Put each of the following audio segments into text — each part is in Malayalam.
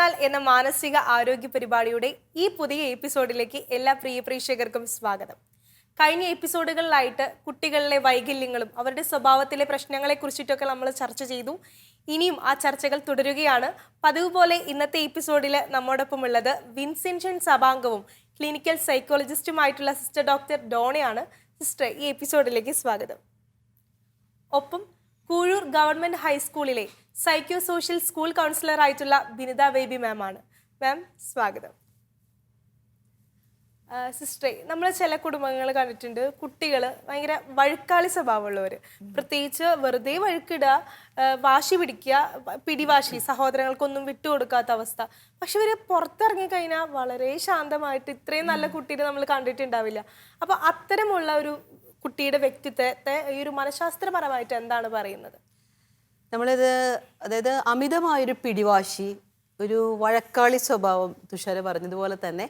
ഉണർന്നാൽ എന്ന മാനസിക ആരോഗ്യ പരിപാടിയുടെ ഈ പുതിയ എപ്പിസോഡിലേക്ക് എല്ലാ പ്രിയ പ്രേക്ഷകർക്കും സ്വാഗതം. കഴിഞ്ഞ എപ്പിസോഡുകളിലായിട്ട് കുട്ടികളിലെ വൈകല്യങ്ങളും അവരുടെ സ്വഭാവത്തിലെ പ്രശ്നങ്ങളെ കുറിച്ചിട്ടൊക്കെ നമ്മൾ ചർച്ച ചെയ്തു. ഇനിയും ആ ചർച്ചകൾ തുടരുകയാണ്. പതിവ് പോലെ ഇന്നത്തെ എപ്പിസോഡിൽ നമ്മോടൊപ്പം ഉള്ളത് വിൻസെൻഷൻ സഭാംഗവും ക്ലിനിക്കൽ സൈക്കോളജിസ്റ്റുമായിട്ടുള്ള സിസ്റ്റർ ഡോക്ടർ ഡോണയാണ്. സിസ്റ്റർ, ഈ എപ്പിസോഡിലേക്ക് സ്വാഗതം. ഒപ്പം കൂഴൂർ ഗവൺമെന്റ് ഹൈസ്കൂളിലെ സൈക്കോ സോഷ്യൽ സ്കൂൾ കൗൺസിലർ ആയിട്ടുള്ള ബിനിത ബേബി മാം ആണ്. മാം, സ്വാഗതം. സിസ്റ്ററെ, നമ്മൾ ചില കുടുംബങ്ങൾ കണ്ടിട്ടുണ്ട്, കുട്ടികൾ ഭയങ്കര വഴുക്കാളി സ്വഭാവമുള്ളവർ, പ്രത്യേകിച്ച് വെറുതെ വഴുക്കിടുക, വാശി പിടിക്കുക, പിടിവാശി, സഹോദരങ്ങൾക്കൊന്നും വിട്ടുകൊടുക്കാത്ത അവസ്ഥ. പക്ഷെ ഇവർ പുറത്തിറങ്ങി കഴിഞ്ഞാൽ വളരെ ശാന്തമായിട്ട് ഇത്രയും നല്ല കുട്ടീനെ നമ്മൾ കണ്ടിട്ടുണ്ടാവില്ല. അപ്പോൾ അത്തരമുള്ള ഒരു കുട്ടിയുടെ വ്യക്തിത്വത്തെ ഈ ഒരു മനഃശാസ്ത്രപരമായിട്ട് എന്താണ് പറയുന്നത്? അതായത് അമിതമായൊരു പിടിവാശി, ഒരു വഴക്കാളി സ്വഭാവം, തുഷാര പറഞ്ഞതുപോലെ തന്നെ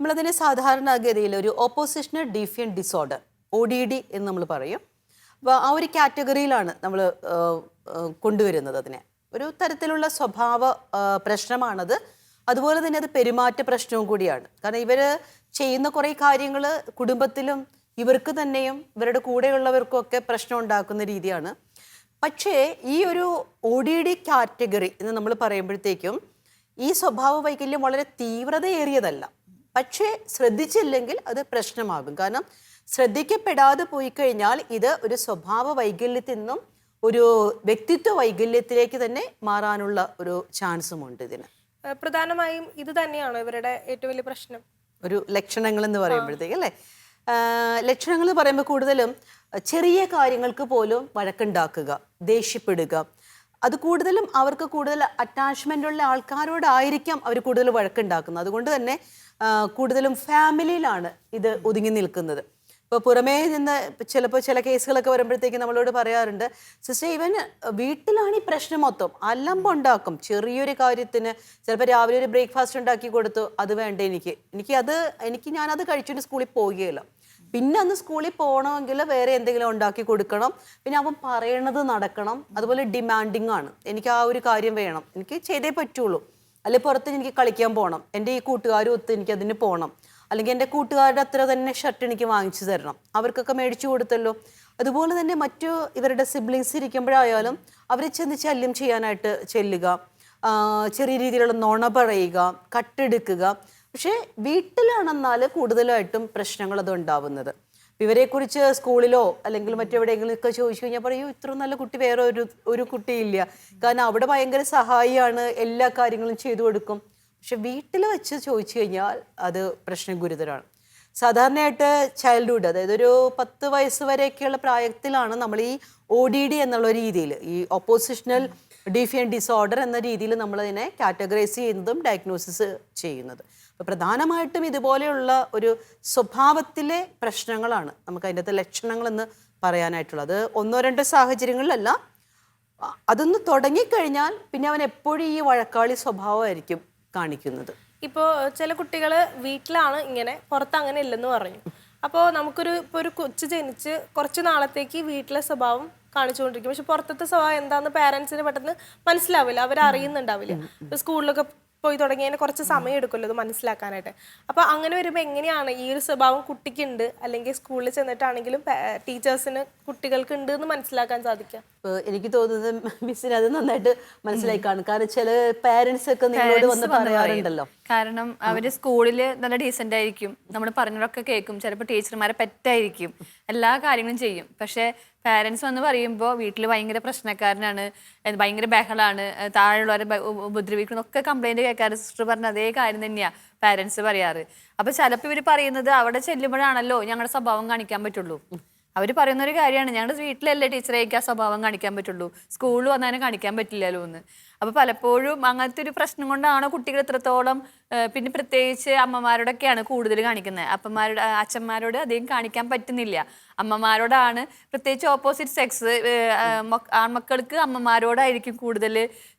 നമ്മളതിനെ സാധാരണഗതിയിൽ ഒരു ഓപ്പോസിഷണൽ ഡീഫിയന്റ് ഡിസോർഡർ, ODD എന്ന് നമ്മൾ പറയും. അപ്പോൾ ആ ഒരു കാറ്റഗറിയിലാണ് നമ്മൾ കൊണ്ടുവരുന്നത്. അതിനെ ഒരു തരത്തിലുള്ള സ്വഭാവ പ്രശ്നമാണത്. അതുപോലെ തന്നെ അത് പെരുമാറ്റ പ്രശ്നവും കൂടിയാണ്. കാരണം ഇവർ ചെയ്യുന്ന കുറേ കാര്യങ്ങൾ കുടുംബത്തിലും ഇവർക്ക് തന്നെയും ഇവരുടെ കൂടെയുള്ളവർക്കും ഒക്കെ പ്രശ്നം ഉണ്ടാക്കുന്ന രീതിയാണ്. പക്ഷേ ഈ ഒരു ODD കാറ്റഗറി എന്ന് നമ്മൾ പറയുമ്പോഴത്തേക്കും ഈ സ്വഭാവ വൈകല്യം വളരെ തീവ്രതയേറിയതല്ല. പക്ഷേ ശ്രദ്ധിച്ചില്ലെങ്കിൽ അത് പ്രശ്നമാകും. കാരണം ശ്രദ്ധിക്കപ്പെടാതെ പോയി കഴിഞ്ഞാൽ ഇത് ഒരു സ്വഭാവ വൈകല്യത്തിൽ നിന്നും ഒരു വ്യക്തിത്വ വൈകല്യത്തിലേക്ക് തന്നെ മാറാനുള്ള ഒരു ചാൻസും ഉണ്ട്. ഇതിന് പ്രധാനമായും ഇത് തന്നെയാണോ ഇവരുടെ ഏറ്റവും വലിയ പ്രശ്നം? ഒരു ലക്ഷണങ്ങൾ എന്ന് പറയുമ്പോഴത്തേക്ക് അല്ലേ, ലക്ഷണങ്ങൾ പറയുമ്പോൾ കൂടുതലും ചെറിയ കാര്യങ്ങൾക്ക് പോലും വഴക്കുണ്ടാക്കുക, ദേഷ്യപ്പെടുക. അത് കൂടുതലും അവർക്ക് കൂടുതൽ അറ്റാച്ച്മെൻ്റ് ഉള്ള ആൾക്കാരോടായിരിക്കാം അവർ കൂടുതൽ വഴക്കുണ്ടാക്കുന്നത്. അതുകൊണ്ട് തന്നെ കൂടുതലും ഫാമിലിയിലാണ് ഇത് ഒതുങ്ങി നിൽക്കുന്നത്. ഇപ്പോൾ പുറമേ നിന്ന് ചിലപ്പോൾ ചില കേസുകളൊക്കെ വരുമ്പോഴത്തേക്ക് നമ്മളോട് പറയാറുണ്ട്, സിസ്റ്റർ ഇവൻ വീട്ടിലാണ് ഈ പ്രശ്നം മൊത്തം, അലമ്പുണ്ടാക്കും ചെറിയൊരു കാര്യത്തിന്. ചിലപ്പോൾ രാവിലെ ഒരു ബ്രേക്ക്ഫാസ്റ്റ് ഉണ്ടാക്കി കൊടുത്തു, അത് വേണ്ട എനിക്ക് ഞാനത് കഴിച്ചിട്ട് സ്കൂളിൽ പോവുകയില്ല. പിന്നെ അന്ന് സ്കൂളിൽ പോകണമെങ്കിൽ വേറെ എന്തെങ്കിലും ഉണ്ടാക്കി കൊടുക്കണം. പിന്നെ അവൻ പറയണത് നടക്കണം. അതുപോലെ ഡിമാൻഡിങ് ആണ്, എനിക്ക് ആ ഒരു കാര്യം വേണം, എനിക്ക് ചെയ്തേ പറ്റുള്ളൂ. അല്ലെങ്കിൽ പുറത്ത് എനിക്ക് കളിക്കാൻ പോകണം, എൻ്റെ ഈ കൂട്ടുകാരും ഒത്ത് എനിക്ക് അതിന് പോകണം, അല്ലെങ്കിൽ എൻ്റെ കൂട്ടുകാരുടെ അത്ര തന്നെ ഷർട്ട് എനിക്ക് വാങ്ങിച്ചു തരണം, അവർക്കൊക്കെ മേടിച്ചു കൊടുത്തല്ലോ. അതുപോലെ തന്നെ മറ്റു ഇവരുടെ സിബ്ലിങ്സ് ഇരിക്കുമ്പോഴായാലും അവരെ ചെന്ന് ശല്യം ചെയ്യാനായിട്ട് ചെല്ലുക, ചെറിയ രീതിയിലുള്ള നുണ പറയുക, കട്ടെടുക്കുക. പക്ഷേ വീട്ടിലാണെന്നാൽ കൂടുതലായിട്ടും പ്രശ്നങ്ങൾ അത് ഉണ്ടാവുന്നത്. ഇവരെക്കുറിച്ച് സ്കൂളിലോ അല്ലെങ്കിൽ മറ്റെവിടെയെങ്കിലും ഒക്കെ ചോദിച്ചു കഴിഞ്ഞാൽ പറയൂ, ഇത്ര നല്ല കുട്ടി വേറെ ഒരു കുട്ടിയില്ല. കാരണം അവിടെ ഭയങ്കര സഹായിയാണ്, എല്ലാ കാര്യങ്ങളും ചെയ്തു കൊടുക്കും. പക്ഷെ വീട്ടിൽ വെച്ച് ചോദിച്ചു കഴിഞ്ഞാൽ അത് പ്രശ്നം ഗുരുതരമാണ്. സാധാരണയായിട്ട് ചൈൽഡ്ഹുഡ്, അതായത് ഒരു 10 വയസ്സ് വരെയൊക്കെയുള്ള പ്രായത്തിലാണ് നമ്മൾ ഈ ODD എന്നുള്ള രീതിയിൽ, ഈ ഓപ്പോസിഷണൽ ഡീഫിയന്റ് ഡിസോർഡർ എന്ന രീതിയിൽ നമ്മളതിനെ കാറ്റഗറൈസ് ചെയ്യുന്നതും ഡയഗ്നോസിസ് ചെയ്യുന്നത്. അപ്പോൾ പ്രധാനമായിട്ടും ഇതുപോലെയുള്ള ഒരു സ്വഭാവത്തിലെ പ്രശ്നങ്ങളാണ് നമുക്ക് അതിൻ്റെ അകത്ത് ലക്ഷണങ്ങളെന്ന് പറയാനായിട്ടുള്ളത്. 1-2 സാഹചര്യങ്ങളിലല്ല, അതൊന്ന് തുടങ്ങിക്കഴിഞ്ഞാൽ പിന്നെ അവൻ എപ്പോഴും ഈ വഴക്കാളി സ്വഭാവമായിരിക്കും കാണിക്കുന്നത്. ഇപ്പോൾ ചില കുട്ടികൾ വീട്ടിലാണ് ഇങ്ങനെ, പുറത്ത് അങ്ങനെ ഇല്ലെന്ന് പറഞ്ഞു. അപ്പോൾ ഇപ്പോൾ ഒരു കൊച്ചു ജനിച്ച് കുറച്ച് നാളത്തേക്ക് വീട്ടിലെ സ്വഭാവം കാണിച്ചുകൊണ്ടിരിക്കും. പക്ഷെ പുറത്തത്തെ സ്വഭാവം എന്താണെന്ന് പാരൻസിന് പെട്ടെന്ന് മനസ്സിലാവില്ല, അവരറിയുന്നുണ്ടാവില്ല. ഇപ്പോൾ സ്കൂളിലൊക്കെ പോയി തുടങ്ങിയതിന് കുറച്ച് സമയം എടുക്കുമല്ലോ ഇത് മനസ്സിലാക്കാനായിട്ട്. അപ്പോൾ അങ്ങനെ വരുമ്പോൾ എങ്ങനെയാണ് ഈ ഒരു സ്വഭാവം കുട്ടിക്കുണ്ട്, അല്ലെങ്കിൽ സ്കൂളിൽ ചെന്നിട്ടാണെങ്കിലും ടീച്ചേഴ്സിന് കുട്ടികൾക്ക് ഉണ്ട് എന്ന് മനസ്സിലാക്കാൻ സാധിക്കുക? എനിക്ക് തോന്നുന്നത് മിസ്സിന് അത് നന്നായിട്ട് മനസ്സിലായി കാണും. കാരണം ചില പാരന്റ്സ് ഒക്കെ നിങ്ങളോട് വന്ന് പറയാറുണ്ടല്ലോ. കാരണം അവര് സ്കൂളിൽ നല്ല ഡീസന്റ് ആയിരിക്കും, നമ്മൾ പറഞ്ഞതൊക്കെ കേൾക്കും, ചിലപ്പോൾ ടീച്ചർമാരെ പെറ്റായിരിക്കും, എല്ലാ കാര്യങ്ങളും ചെയ്യും. പക്ഷെ പാരൻസ് വന്ന് പറയുമ്പോൾ വീട്ടിൽ ഭയങ്കര പ്രശ്നക്കാരനാണ്, ഭയങ്കര ബഹളാണ്, താഴെയുള്ളവരെ ഉപദ്രവിക്കുന്നൊക്കെ കംപ്ലൈന്റ് കേൾക്കാറ്. സിസ്റ്റർ പറഞ്ഞ അതേ കാര്യം തന്നെയാണ് പാരൻസ് പറയാറ്. അപ്പൊ ചിലപ്പോൾ ഇവർ പറയുന്നത് അവിടെ ചെല്ലുമ്പോഴാണല്ലോ ഞങ്ങളുടെ സ്വഭാവം കാണിക്കാൻ പറ്റുള്ളൂ. അവർ പറയുന്ന ഒരു കാര്യമാണ്, ഞങ്ങളുടെ വീട്ടിലല്ലേ ടീച്ചറേക്ക് ആ സ്വഭാവം കാണിക്കാൻ പറ്റുള്ളൂ, സ്കൂളിൽ വന്നാലും കാണിക്കാൻ പറ്റില്ലല്ലോ എന്ന്. അപ്പോൾ പലപ്പോഴും അങ്ങനത്തെ ഒരു പ്രശ്നം കൊണ്ടാണോ കുട്ടികൾ ഇത്രത്തോളം, പിന്നെ പ്രത്യേകിച്ച് അമ്മമാരോടൊക്കെയാണ് കൂടുതൽ കാണിക്കുന്നത്. അച്ഛന്മാരോട് അധികം കാണിക്കാൻ പറ്റുന്നില്ല, അമ്മമാരോടാണ്. പ്രത്യേകിച്ച് ഓപ്പോസിറ്റ് സെക്സ് ആൺമക്കൾക്ക് അമ്മമാരോടായിരിക്കും കൂടുതൽ,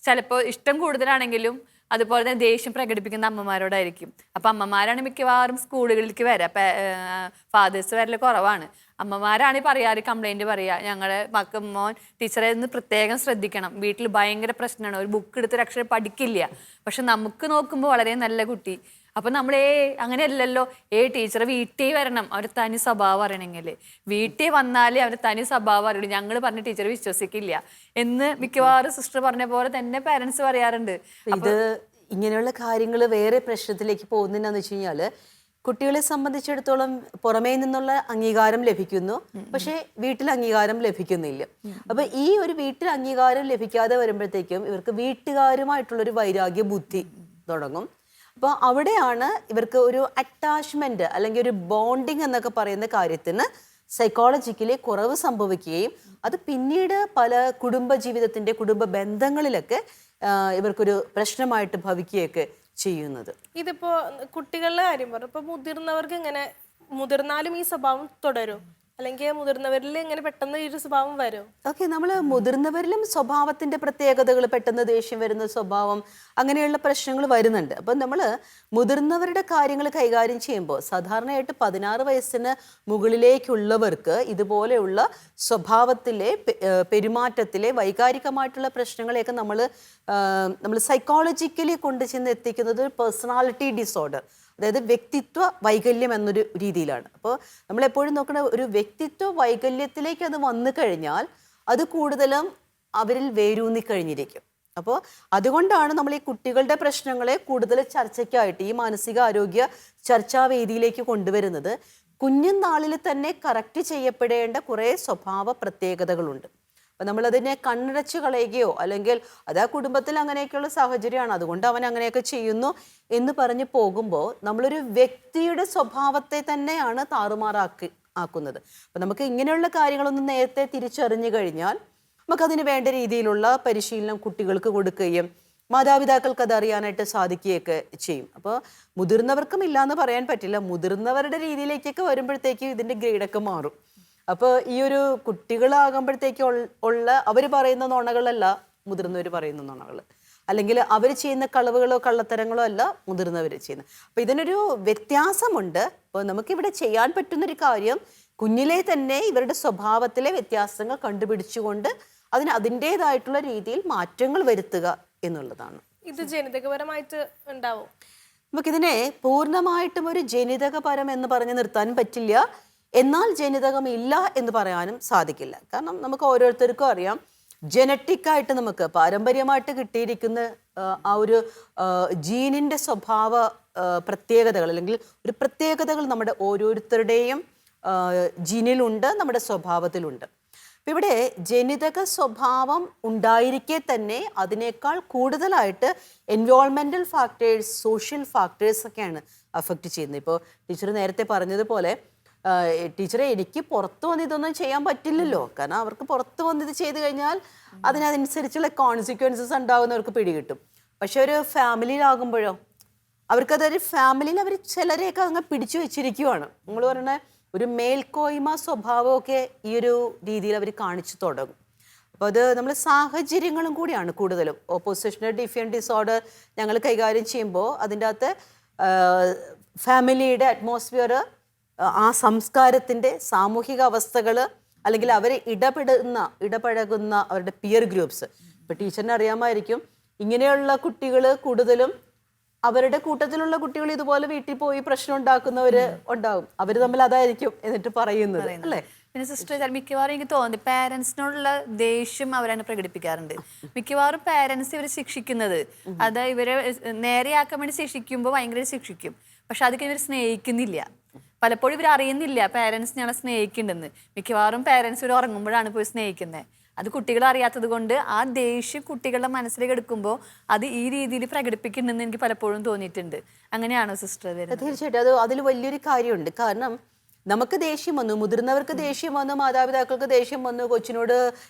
ചിലപ്പോൾ ഇഷ്ടം കൂടുതലാണെങ്കിലും അതുപോലെ തന്നെ ദേഷ്യം പ്രകടിപ്പിക്കുന്ന അമ്മമാരോടായിരിക്കും. അപ്പം അമ്മമാരാണ് മിക്കവാറും സ്കൂളുകളിലേക്ക് വരാം, ഫാദേഴ്സ് വരൽ കുറവാണ്. അമ്മമാരാണ് പറയാറ്, കംപ്ലൈന്റ് പറയാ, ഞങ്ങളുടെ മോൻ ടീച്ചറെ ഒന്ന് പ്രത്യേകം ശ്രദ്ധിക്കണം, വീട്ടിൽ ഭയങ്കര പ്രശ്നമാണ്, ഒരു ബുക്ക് എടുത്തൊരു അക്ഷരം പഠിക്കില്ല. പക്ഷെ നമുക്ക് നോക്കുമ്പോൾ വളരെ നല്ല കുട്ടി. അപ്പൊ നമ്മൾ അങ്ങനെയല്ലല്ലോ, ടീച്ചർ വീട്ടിൽ വരണം, അവർ തനി സ്വഭാവം അറിയണമെങ്കിൽ വീട്ടിൽ വന്നാലേ അവർ തനി സ്വഭാവം അറിയുള്ളൂ, ഞങ്ങൾ പറഞ്ഞ ടീച്ചർ വിശ്വസിക്കില്ല എന്ന് മിക്കവാറും സിസ്റ്റർ പറഞ്ഞ പോലെ തന്നെ പാരന്റ്സ് പറയാറുണ്ട്. ഇത് ഇങ്ങനെയുള്ള കാര്യങ്ങൾ വേറെ പ്രശ്നത്തിലേക്ക് പോകുന്നതെന്നു വെച്ച് കഴിഞ്ഞാല്, കുട്ടികളെ സംബന്ധിച്ചിടത്തോളം പുറമേ നിന്നുള്ള അംഗീകാരം ലഭിക്കുന്നു, പക്ഷെ വീട്ടിൽ അംഗീകാരം ലഭിക്കുന്നില്ല. അപ്പൊ ഈ ഒരു വീട്ടിൽ അംഗീകാരം ലഭിക്കാതെ വരുമ്പോഴത്തേക്കും ഇവർക്ക് വീട്ടുകാരുമായിട്ടുള്ളൊരു വൈരാഗ്യ ബുദ്ധി തുടങ്ങും. അപ്പോൾ അവിടെയാണ് ഇവർക്ക് ഒരു അറ്റാച്ച്മെന്റ് അല്ലെങ്കിൽ ഒരു ബോണ്ടിങ് എന്നൊക്കെ പറയുന്ന കാര്യത്തിന് സൈക്കോളജിക്കലി കുറവ് സംഭവിക്കുകയും അത് പിന്നീട് പല കുടുംബ ജീവിതത്തിന്റെ കുടുംബ ബന്ധങ്ങളിലൊക്കെ ഇവർക്കൊരു പ്രശ്നമായിട്ട് ഭവിക്കുകയൊക്കെ ചെയ്യുന്നത്. ഇതിപ്പോ കുട്ടികളുടെ കാര്യം പറഞ്ഞു, ഇപ്പൊ മുതിർന്നവർക്ക് ഇങ്ങനെ മുതിർന്നാലും ഈ സ്വഭാവം തുടരും, അല്ലെങ്കിൽ മുതിർന്നവരിൽ ഇങ്ങനെ പെട്ടെന്ന് ഈ ഒരു സ്വഭാവം വരും? ഓക്കെ, നമ്മൾ മുതിർന്നവരിലും സ്വഭാവത്തിന്റെ പ്രത്യേകതകൾ, പെട്ടെന്ന് ദേഷ്യം വരുന്ന സ്വഭാവം, അങ്ങനെയുള്ള പ്രശ്നങ്ങൾ വരുന്നുണ്ട്. അപ്പം നമ്മൾ മുതിർന്നവരുടെ കാര്യങ്ങൾ കൈകാര്യം ചെയ്യുമ്പോൾ സാധാരണയായിട്ട് 16 വയസ്സിന് മുകളിലേക്കുള്ളവർക്ക് ഇതുപോലെയുള്ള സ്വഭാവത്തിലെ പെരുമാറ്റത്തിലെ വൈകാരികമായിട്ടുള്ള പ്രശ്നങ്ങളെയൊക്കെ നമ്മൾ സൈക്കോളജിക്കലി കൊണ്ടു ചെന്ന് എത്തിക്കുന്നത് പേഴ്സണാലിറ്റി ഡിസോർഡർ, അതായത് വ്യക്തിത്വ വൈകല്യം എന്നൊരു രീതിയിലാണ്. അപ്പോൾ നമ്മളെപ്പോഴും നോക്കുന്ന ഒരു വ്യക്തിത്വ വൈകല്യത്തിലേക്ക് അത് വന്നു കഴിഞ്ഞാൽ അത് കൂടുതലും അവരിൽ വേരൂന്നി കഴിഞ്ഞിരിക്കും. അപ്പോൾ അതുകൊണ്ടാണ് നമ്മൾ ഈ കുട്ടികളുടെ പ്രശ്നങ്ങളെ കൂടുതൽ ചർച്ചയ്ക്കായിട്ട് ഈ മാനസികാരോഗ്യ ചർച്ചാവേദിയിലേക്ക് കൊണ്ടുവരുന്നത്. കുഞ്ഞുനാളിൽ തന്നെ കറക്റ്റ് ചെയ്യപ്പെടേണ്ട കുറേ സ്വഭാവ പ്രത്യേകതകളുണ്ട്. അപ്പം നമ്മളതിനെ കണ്ണടച്ച് കളയുകയോ അല്ലെങ്കിൽ അത് ആ കുടുംബത്തിൽ അങ്ങനെയൊക്കെയുള്ള സാഹചര്യമാണ്, അതുകൊണ്ട് അവൻ അങ്ങനെയൊക്കെ ചെയ്യുന്നു എന്ന് പറഞ്ഞ് പോകുമ്പോൾ നമ്മളൊരു വ്യക്തിയുടെ സ്വഭാവത്തെ തന്നെയാണ് ആക്കുന്നത്. അപ്പം നമുക്ക് ഇങ്ങനെയുള്ള കാര്യങ്ങളൊന്നും നേരത്തെ തിരിച്ചറിഞ്ഞു കഴിഞ്ഞാൽ നമുക്കതിന് വേണ്ട രീതിയിലുള്ള പരിശീലനം കുട്ടികൾക്ക് കൊടുക്കുകയും മാതാപിതാക്കൾക്ക് അത് അറിയാനായിട്ട് സാധിക്കുകയൊക്കെ ചെയ്യും. അപ്പോൾ മുതിർന്നവർക്കും ഇല്ലയെന്ന് പറയാൻ പറ്റില്ല, മുതിർന്നവരുടെ രീതിയിലേക്കൊക്കെ വരുമ്പോഴത്തേക്കും ഇതിൻ്റെ ഗ്രേഡൊക്കെ മാറും. അപ്പോൾ ഈ ഒരു കുട്ടികളാകുമ്പോഴത്തേക്ക് അവർ പറയുന്ന നുണകളല്ല മുതിർന്നവർ പറയുന്ന നുണകൾ, അല്ലെങ്കിൽ അവർ ചെയ്യുന്ന കളവുകളോ കള്ളത്തരങ്ങളോ അല്ല മുതിർന്നവർ ചെയ്യുന്നത്. അപ്പോൾ ഇതിനൊരു വ്യത്യാസമുണ്ട്. അപ്പോൾ നമുക്കിവിടെ ചെയ്യാൻ പറ്റുന്നൊരു കാര്യം കുഞ്ഞിലെ തന്നെ ഇവരുടെ സ്വഭാവത്തിലെ വ്യത്യാസങ്ങൾ കണ്ടുപിടിച്ചുകൊണ്ട് അതിൻ്റെതായിട്ടുള്ള രീതിയിൽ മാറ്റങ്ങൾ വരുത്തുക എന്നുള്ളതാണ്. ഇത് ജനിതകപരമായിട്ട് ഉണ്ടാവും? നമുക്കിതിനെ പൂർണ്ണമായിട്ടും ഒരു ജനിതകപരം എന്ന് പറഞ്ഞ് നിർത്താൻ പറ്റില്ല, എന്നാൽ ജനിതകം ഇല്ല എന്ന് പറയാനും സാധിക്കില്ല. കാരണം നമുക്ക് ഓരോരുത്തർക്കും അറിയാം, ജനറ്റിക്കായിട്ട് നമുക്ക് പാരമ്പര്യമായിട്ട് കിട്ടിയിരിക്കുന്ന ആ ഒരു ജീനിൻ്റെ സ്വഭാവ പ്രത്യേകതകൾ അല്ലെങ്കിൽ ഒരു പ്രത്യേകതകൾ നമ്മുടെ ഓരോരുത്തരുടെയും ജീനിലുണ്ട്, നമ്മുടെ സ്വഭാവത്തിലുണ്ട്. അപ്പം ഇവിടെ ജനിതക സ്വഭാവം ഉണ്ടായിരിക്കെ തന്നെ അതിനേക്കാൾ കൂടുതലായിട്ട് എൻവയോൺമെൻറ്റൽ ഫാക്ടേഴ്സ്, സോഷ്യൽ ഫാക്ടേഴ്സ് ഒക്കെയാണ് അഫക്റ്റ് ചെയ്യുന്നത്. ഇപ്പോൾ ടീച്ചർ നേരത്തെ പറഞ്ഞതുപോലെ, ടീച്ചറെ എനിക്ക് പുറത്ത് വന്ന് ഇതൊന്നും ചെയ്യാൻ പറ്റില്ലല്ലോ, കാരണം അവർക്ക് പുറത്ത് വന്ന് ഇത് ചെയ്ത് കഴിഞ്ഞാൽ അതിനനുസരിച്ചുള്ള കോൺസിക്വൻസസ് ഉണ്ടാകുന്നവർക്ക് പിടികിട്ടും. പക്ഷെ ഒരു ഫാമിലിയിലാകുമ്പോഴോ അവർക്കതൊരു ഫാമിലിയിൽ അവർ ചിലരെയൊക്കെ അങ്ങ് പിടിച്ചു വെച്ചിരിക്കുവാണ്. നിങ്ങൾ പറയുന്ന ഒരു മേൽക്കോയ്മ സ്വഭാവമൊക്കെ ഈ ഒരു രീതിയിൽ അവർ കാണിച്ചു തുടങ്ങും. അപ്പോൾ അത് നമ്മൾ സാഹചര്യങ്ങളും കൂടിയാണ് കൂടുതലും. ഓപ്പോസിഷണൽ ഡിഫിയൻ ഡിസോർഡർ ഞങ്ങൾ കൈകാര്യം ചെയ്യുമ്പോൾ അതിൻ്റെ അകത്ത് ഫാമിലിയുടെ അറ്റ്മോസ്ഫിയർ, ആ സംസ്കാരത്തിൻ്റെ സാമൂഹിക അവസ്ഥകൾ, അല്ലെങ്കിൽ അവർ ഇടപഴകുന്ന അവരുടെ പിയർ ഗ്രൂപ്പ്സ്. ഇപ്പോൾ ടീച്ചറിന് അറിയാമായിരിക്കും, ഇങ്ങനെയുള്ള കുട്ടികൾ കൂടുതലും അവരുടെ കൂട്ടത്തിലുള്ള കുട്ടികൾ ഇതുപോലെ വീട്ടിൽ പോയി പ്രശ്നം ഉണ്ടാക്കുന്നവര് ഉണ്ടാവും, അവർ തമ്മിൽ അതായിരിക്കും എന്നിട്ട് പറയുന്നത് അല്ലേ? പിന്നെ സിസ്റ്റർ മിക്കവാറും എനിക്ക് തോന്നി പാരന്റ്സിനോടുള്ള ദേഷ്യം അവരാണ് പ്രകടിപ്പിക്കാറുണ്ട്. മിക്കവാറും പാരന്റ്സ് ഇവരെ ശിക്ഷിക്കുന്നത് അത് ഇവരെ നേരെയാക്കാൻ വേണ്ടി ശിക്ഷിക്കുമ്പോൾ ഭയങ്കര ശിക്ഷിക്കും, പക്ഷെ അതൊക്കെ ഇവർ സ്നേഹിക്കുന്നില്ല. പലപ്പോഴും ഇവർ അറിയുന്നില്ല പാരന്റ്സ് ഞങ്ങളെ സ്നേഹിക്കുന്നുണ്ടെന്ന്. മിക്കവാറും പാരന്റ്സ് ഇവർ ഉറങ്ങുമ്പോഴാണ് പോയി സ്നേഹിക്കുന്നത്. അത് കുട്ടികൾ അറിയാത്തത് കൊണ്ട് ആ ദേഷ്യം കുട്ടികളുടെ മനസ്സിലേക്ക് എടുക്കുമ്പോൾ അത് ഈ രീതിയിൽ പ്രകടിപ്പിക്കുന്നുണ്ടെന്ന് എനിക്ക് പലപ്പോഴും തോന്നിയിട്ടുണ്ട്. അങ്ങനെയാണോ സിസ്റ്റർ? തീർച്ചയായിട്ടും അതിൽ വലിയൊരു കാര്യമുണ്ട്. കാരണം നമുക്ക് ദേഷ്യം വന്നു, മുതിർന്നവർക്ക് ദേഷ്യം വന്നു, മാതാപിതാക്കൾക്ക് ദേഷ്യം വന്നു, കൊച്ചിനോട്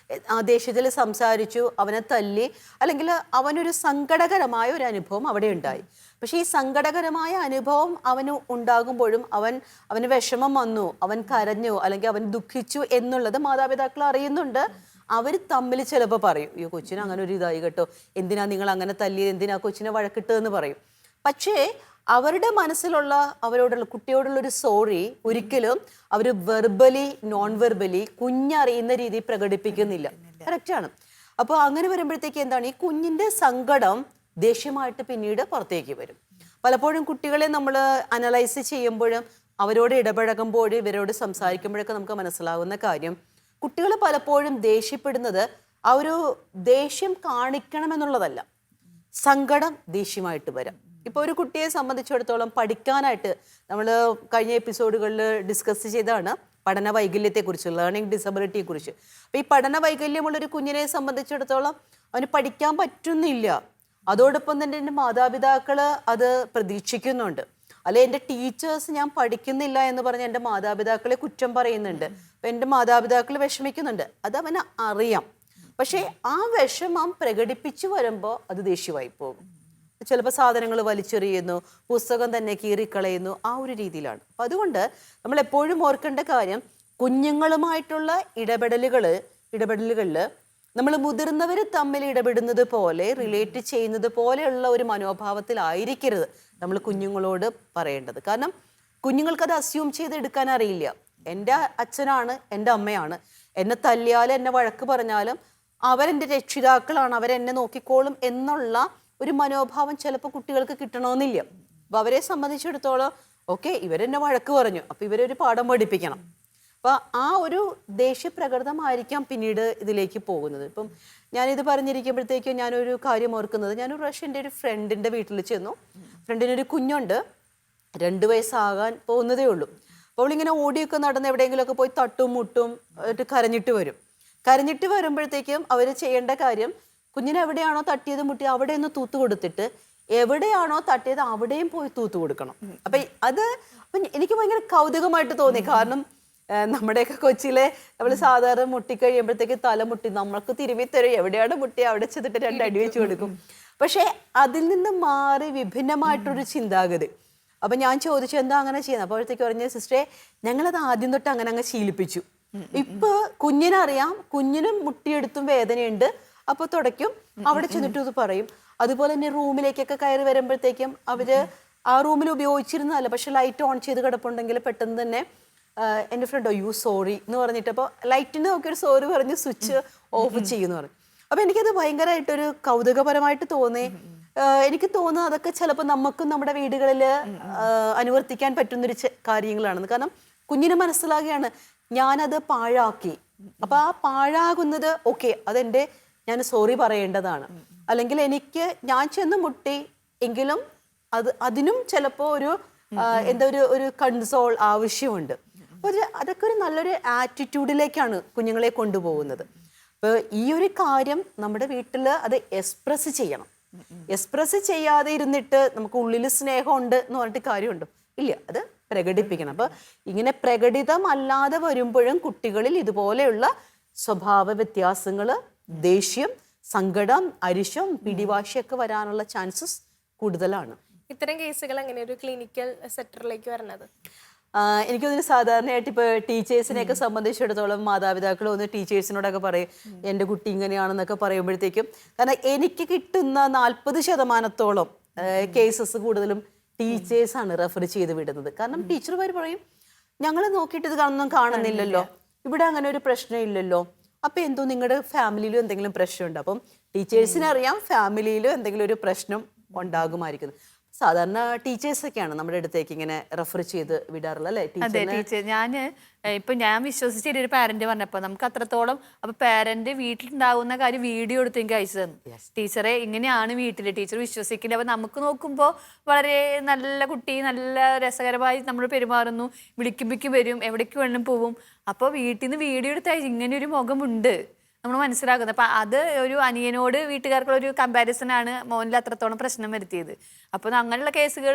ആ ദേഷ്യത്തിൽ സംസാരിച്ചു, അവനെ തല്ലി, അല്ലെങ്കിൽ അവനൊരു സങ്കടകരമായ ഒരു അനുഭവം അവിടെ ഉണ്ടായി. പക്ഷെ ഈ സങ്കടകരമായ അനുഭവം അവന് ഉണ്ടാകുമ്പോഴും അവന് വിഷമം വന്നു, അവൻ കരഞ്ഞു, അല്ലെങ്കിൽ അവൻ ദുഃഖിച്ചു എന്നുള്ളത് മാതാപിതാക്കൾ അറിയുന്നുണ്ട്. അവർ തമ്മിൽ ചിലപ്പോൾ പറയും, അയ്യോ കൊച്ചിന് അങ്ങനെ ഒരു ഇതായി കേട്ടോ, എന്തിനാ നിങ്ങൾ അങ്ങനെ തല്ലിയത്, എന്തിനാ കൊച്ചിനെ വഴക്കിട്ടതെന്ന് പറയും. പക്ഷേ അവരുടെ മനസ്സിലുള്ള അവരോടുള്ള കുട്ടിയോടുള്ള ഒരു സോറി ഒരിക്കലും അവർ വെർബലി നോൺ വെർബലി കുഞ്ഞറിയുന്ന രീതി പ്രകടിപ്പിക്കുന്നില്ല. കറക്റ്റാണ്. അപ്പോൾ അങ്ങനെ വരുമ്പോഴത്തേക്ക് എന്താണ്, ഈ കുഞ്ഞിന്റെ സങ്കടം ദേഷ്യമായിട്ട് പിന്നീട് പുറത്തേക്ക് വരും. പലപ്പോഴും കുട്ടികളെ നമ്മൾ അനലൈസ് ചെയ്യുമ്പോഴും അവരോട് ഇടപഴകുമ്പോഴും ഇവരോട് സംസാരിക്കുമ്പോഴൊക്കെ നമുക്ക് മനസ്സിലാവുന്ന കാര്യം, കുട്ടികൾ പലപ്പോഴും ദേഷ്യപ്പെടുന്നത് ആ ഒരു ദേഷ്യം കാണിക്കണമെന്നുള്ളതല്ല, സങ്കടം ദേഷ്യമായിട്ട് വരാം. ഇപ്പോൾ ഒരു കുട്ടിയെ സംബന്ധിച്ചിടത്തോളം പഠിക്കാനായിട്ട് നമ്മൾ കഴിഞ്ഞ എപ്പിസോഡുകളിൽ ഡിസ്കസ് ചെയ്തതാണ് പഠന വൈകല്യത്തെക്കുറിച്ച്, ലേണിംഗ് ഡിസബിലിറ്റിയെക്കുറിച്ച്. അപ്പോൾ ഈ പഠന വൈകല്യമുള്ളൊരു കുഞ്ഞിനെ സംബന്ധിച്ചിടത്തോളം അവന് പഠിക്കാൻ പറ്റുന്നില്ല. അതോടൊപ്പം തന്നെ എൻ്റെ മാതാപിതാക്കൾ അത് പ്രതീക്ഷിക്കുന്നുണ്ട്. അല്ലെ എൻ്റെ ടീച്ചേഴ്സ് ഞാൻ പഠിക്കുന്നില്ല എന്ന് പറഞ്ഞ് എൻ്റെ മാതാപിതാക്കളെ കുറ്റം പറയുന്നുണ്ട്. അപ്പം എൻ്റെ മാതാപിതാക്കൾ വിഷമിക്കുന്നുണ്ട്. അത് അവന് അറിയാം. പക്ഷേ ആ വിഷമം പ്രകടിപ്പിച്ചു വരുമ്പോൾ അത് ദേഷ്യമായി പോകും. ചിലപ്പോൾ സാധനങ്ങൾ വലിച്ചെറിയുന്നു, പുസ്തകം തന്നെ കീറിക്കളയുന്നു, ആ ഒരു രീതിയിലാണ്. അപ്പം അതുകൊണ്ട് നമ്മൾ എപ്പോഴും ഓർക്കേണ്ട കാര്യം, കുഞ്ഞുങ്ങളുമായിട്ടുള്ള ഇടപെടലുകളിൽ നമ്മൾ മുതിർന്നവർ തമ്മിൽ ഇടപെടുന്നത് പോലെ, റിലേറ്റ് ചെയ്യുന്നത് പോലെയുള്ള ഒരു മനോഭാവത്തിലായിരിക്കരുത് നമ്മൾ കുഞ്ഞുങ്ങളോട് പറയേണ്ടത്. കാരണം കുഞ്ഞുങ്ങൾക്കത് അസ്യൂം ചെയ്തെടുക്കാൻ അറിയില്ല. എൻ്റെ അച്ഛനാണ്, എൻ്റെ അമ്മയാണ്, എന്നെ തല്ലിയാലും എന്നെ വഴക്ക് പറഞ്ഞാലും അവരെൻ്റെ രക്ഷിതാക്കളാണ്, അവരെന്നെ നോക്കിക്കോളും എന്നുള്ള ഒരു മനോഭാവം ചിലപ്പോൾ കുട്ടികൾക്ക് കിട്ടണമെന്നില്ല. അപ്പോൾ അവരെ സംബന്ധിച്ചിടത്തോളം ഓക്കെ, ഇവരെന്നെ വഴക്ക് പറഞ്ഞു, അപ്പോൾ ഇവരൊരു പാഠം പഠിപ്പിക്കണം. അപ്പോൾ ആ ഒരു ദേഷ്യപ്രകൃതമായിരിക്കാം പിന്നീട് ഇതിലേക്ക് പോകുന്നത്. ഇപ്പം ഞാനിത് പറഞ്ഞിരിക്കുമ്പോഴത്തേക്കും ഞാനൊരു കാര്യം ഓർക്കുന്നത്, ഞാനൊരു പ്രാവശ്യം എൻ്റെ ഒരു ഫ്രണ്ടിൻ്റെ വീട്ടിൽ ചെന്നു. ഫ്രണ്ടിനൊരു കുഞ്ഞുണ്ട്, 2 വയസ്സാകാൻ പോകുന്നതേ ഉള്ളൂ. അപ്പോൾ അവളിങ്ങനെ ഓടിയൊക്കെ നടന്ന് എവിടെയെങ്കിലുമൊക്കെ പോയി തട്ടും മുട്ടും കരഞ്ഞിട്ട് വരും. കരഞ്ഞിട്ട് വരുമ്പോഴത്തേക്കും അവർ ചെയ്യേണ്ട കാര്യം, കുഞ്ഞിനെ എവിടെയാണോ തട്ടിയത് മുട്ടിയത് അവിടെ ഒന്ന് തൂത്ത് കൊടുത്തിട്ട് എവിടെയാണോ തട്ടിയത് അവിടെയും പോയി തൂത്ത് കൊടുക്കണം. അപ്പം എനിക്ക് ഭയങ്കര കൗതുകമായിട്ട് തോന്നി. കാരണം നമ്മുടെയൊക്കെ കൊച്ചിയിലെ നമ്മൾ സാധാരണ മുട്ടിക്കഴിയുമ്പോഴത്തേക്ക് തല മുട്ടി നമ്മൾക്ക് തിരുമ്മി തരും, എവിടെയാണ് മുട്ടി അവിടെ ചെന്നിട്ട് 2 അടി വെച്ച് കൊടുക്കും. പക്ഷെ അതിൽ നിന്ന് മാറി വിഭിന്നമായിട്ടൊരു ചിന്താഗതി. അപ്പൊ ഞാൻ ചോദിച്ചു എന്താ അങ്ങനെ ചെയ്യുന്നത്. അപ്പോഴത്തേക്ക് പറഞ്ഞ സിസ്റ്ററെ, ഞങ്ങളത് ആദ്യം തൊട്ട് അങ്ങനെ ശീലിപ്പിച്ചു. ഇപ്പൊ കുഞ്ഞിനറിയാം, കുഞ്ഞിനും മുട്ടിയെടുത്തും വേദനയുണ്ട്, അപ്പൊ തുടയ്ക്കും, അവിടെ ചെന്നിട്ട് ഇത് പറയും. അതുപോലെ തന്നെ റൂമിലേക്കൊക്കെ കയറി വരുമ്പോഴത്തേക്കും അവര് ആ റൂമിൽ ഉപയോഗിച്ചിരുന്നതല്ല, പക്ഷെ ലൈറ്റ് ഓൺ ചെയ്ത് കിടപ്പുണ്ടെങ്കിൽ പെട്ടെന്ന് തന്നെ എൻ്റെ ഫ്രണ്ട് സോറി എന്ന് പറഞ്ഞിട്ട്, അപ്പോൾ ലൈറ്റിന് നോക്കിയൊരു സോറി പറഞ്ഞ് സ്വിച്ച് ഓഫ് ചെയ്യുമെന്ന് പറഞ്ഞു. അപ്പോൾ എനിക്കത് ഭയങ്കരമായിട്ടൊരു കൗതുകപരമായിട്ട് തോന്നി. എനിക്ക് തോന്നുന്നു അതൊക്കെ ചിലപ്പോൾ നമുക്കും നമ്മുടെ വീടുകളിൽ അനുവർത്തിക്കാൻ പറ്റുന്നൊരു കാര്യങ്ങളാണെന്ന്. കാരണം കുഞ്ഞിന് മനസ്സിലാകുകയാണ് ഞാനത് പാഴാക്കി. അപ്പോൾ ആ പാഴാകുന്നത് ഓക്കെ, ഞാൻ സോറി പറയേണ്ടതാണ്. അല്ലെങ്കിൽ ഞാൻ ചെന്ന് മുട്ടി എങ്കിലും അതിനും ചിലപ്പോൾ ഒരു കൺസോൾ ആവശ്യമുണ്ട്. അപ്പോൾ അതൊക്കെ ഒരു നല്ലൊരു ആറ്റിറ്റ്യൂഡിലേക്കാണ് കുഞ്ഞുങ്ങളെ കൊണ്ടുപോകുന്നത്. അപ്പോൾ ഈ ഒരു കാര്യം നമ്മുടെ വീട്ടിൽ അത് എക്സ്പ്രസ് ചെയ്യണം. എക്സ്പ്രസ് ചെയ്യാതെ ഇരുന്നിട്ട് നമുക്ക് ഉള്ളിൽ സ്നേഹമുണ്ട് എന്ന് പറഞ്ഞിട്ട് കാര്യമുണ്ടോ? ഇല്ല, അത് പ്രകടിപ്പിക്കണം. അപ്പോൾ ഇങ്ങനെ പ്രകടിതമല്ലാതെ വരുമ്പോഴും കുട്ടികളിൽ ഇതുപോലെയുള്ള സ്വഭാവ വ്യത്യാസങ്ങൾ, ദേഷ്യം, സങ്കടം, അരിശം, പിടിവാശിയൊക്കെ വരാനുള്ള ചാൻസസ് കൂടുതലാണ്. ഇത്തരം കേസുകൾ എങ്ങനെ ഒരു ക്ലിനിക്കൽ സെക്ടറിലേക്ക് വരുന്നത്? എനിക്കതിന് സാധാരണയായിട്ട് ഇപ്പോൾ ടീച്ചേഴ്സിനെയൊക്കെ സംബന്ധിച്ചിടത്തോളം മാതാപിതാക്കൾ ഒന്ന് ടീച്ചേഴ്സിനോടൊക്കെ പറയും എൻ്റെ കുട്ടി ഇങ്ങനെയാണെന്നൊക്കെ പറയുമ്പോഴത്തേക്കും, കാരണം എനിക്ക് കിട്ടുന്ന 40% കേസസ് കൂടുതലും ടീച്ചേഴ്സാണ് റെഫർ ചെയ്ത് വിടുന്നത്. കാരണം ടീച്ചർമാർ പറയും ഞങ്ങൾ നോക്കിയിട്ട് ഇത് ഒന്നും കാണുന്നില്ലല്ലോ, ഇവിടെ അങ്ങനെ ഒരു പ്രശ്നം ഇല്ലല്ലോ, അപ്പം എന്തോ നിങ്ങളുടെ ഫാമിലിയിലും എന്തെങ്കിലും പ്രശ്നമുണ്ട്. അപ്പം ടീച്ചേഴ്സിനറിയാം ഫാമിലിയിലും എന്തെങ്കിലും ഒരു പ്രശ്നം ഉണ്ടാകുമായിരിക്കുന്നു. സാധാരണ ടീച്ചേഴ്സൊക്കെയാണ് നമ്മുടെ അടുത്തേക്ക് ഇങ്ങനെ റെഫർ ചെയ്ത് വിടാറുള്ളത്, അല്ലേ? അതെ ടീച്ചർ, ഞാൻ വിശ്വസിച്ച ഒരു പാരന്റ് പറഞ്ഞപ്പോൾ നമുക്ക് അത്രത്തോളം, അപ്പൊ പാരന്റ് വീട്ടിലുണ്ടാകുന്ന കാര്യം വീഡിയോ എടുത്ത് എനിക്ക് അയച്ചു തന്നു. ടീച്ചറെ ഇങ്ങനെയാണ് വീട്ടില്, ടീച്ചർ വിശ്വസിക്കില്ല. അപ്പൊ നമുക്ക് നോക്കുമ്പോൾ വളരെ നല്ല കുട്ടി, നല്ല രസകരമായി നമ്മൾ പെരുമാറുന്നു, വിളിക്കുമ്പോഴേക്കും വരും, എവിടേക്ക് വേണം പോവും. അപ്പോൾ വീട്ടിൽ നിന്ന് വീഡിയോ എടുത്ത് അയച്ചു ഇങ്ങനെ ഒരു മുഖമുണ്ട് നമ്മൾ മനസ്സിലാക്കുന്നത്. അപ്പം അത് ഒരു അനിയനോട് വീട്ടുകാർക്കുള്ള ഒരു കമ്പാരിസനാണ് മോനിൽ അത്രത്തോളം പ്രശ്നം വരുത്തിയത്. അപ്പോൾ അങ്ങനെയുള്ള കേസുകൾ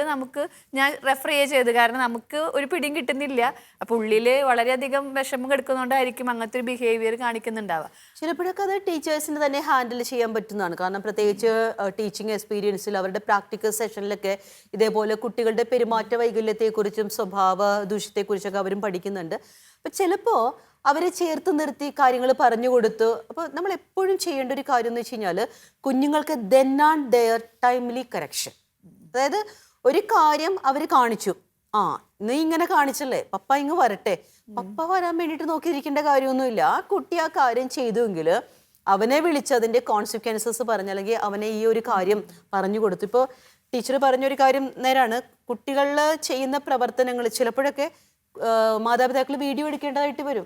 ഞാൻ റെഫർ ചെയ്ത്, കാരണം നമുക്ക് ഒരു പിടിയും കിട്ടുന്നില്ല. അപ്പോൾ ഉള്ളിൽ വളരെയധികം വിഷമം എടുക്കുന്നതുകൊണ്ടായിരിക്കും അങ്ങനത്തെ ഒരു ബിഹേവിയർ കാണിക്കുന്നുണ്ടാവുക. ചിലപ്പോഴൊക്കെ അത് ടീച്ചേഴ്സിന് തന്നെ ഹാൻഡിൽ ചെയ്യാൻ പറ്റുന്നതാണ്. കാരണം പ്രത്യേകിച്ച് ടീച്ചിങ് എക്സ്പീരിയൻസിൽ അവരുടെ പ്രാക്ടിക്കൽ സെഷനിലൊക്കെ ഇതേപോലെ കുട്ടികളുടെ പെരുമാറ്റ വൈകല്യത്തെക്കുറിച്ചും സ്വഭാവ ദൂഷ്യത്തെക്കുറിച്ചൊക്കെ അവരും പഠിക്കുന്നുണ്ട്. അപ്പം ചിലപ്പോൾ അവരെ ചേർത്ത് നിർത്തി കാര്യങ്ങൾ പറഞ്ഞു കൊടുത്തു. അപ്പോൾ നമ്മൾ എപ്പോഴും ചെയ്യേണ്ട ഒരു കാര്യം എന്ന് വെച്ച് കഴിഞ്ഞാൽ കുഞ്ഞുങ്ങൾക്ക് then and their timely correction. അതായത് ഒരു കാര്യം അവർ കാണിച്ചു, ആ നീ ഇങ്ങനെ കാണിച്ചല്ലേ, പപ്പ ഇങ്ങ് വരട്ടെ, പപ്പ വരാൻ വേണ്ടിയിട്ട് നോക്കിയിരിക്കേണ്ട കാര്യമൊന്നുമില്ല. ആ കുട്ടി ആ കാര്യം ചെയ്തുവെങ്കിൽ അവനെ വിളിച്ച് അതിൻ്റെ കോൺസിക്വൻസസ് പറഞ്ഞ, അല്ലെങ്കിൽ അവനെ ഈ ഒരു കാര്യം പറഞ്ഞു കൊടുത്തു. ഇപ്പോൾ ടീച്ചർ പറഞ്ഞൊരു കാര്യം നേരാണ്, കുട്ടികളിൽ ചെയ്യുന്ന പ്രവർത്തനങ്ങൾ ചിലപ്പോഴൊക്കെ മാതാപിതാക്കൾ വീഡിയോ എടുക്കേണ്ടതായിട്ട് വരും.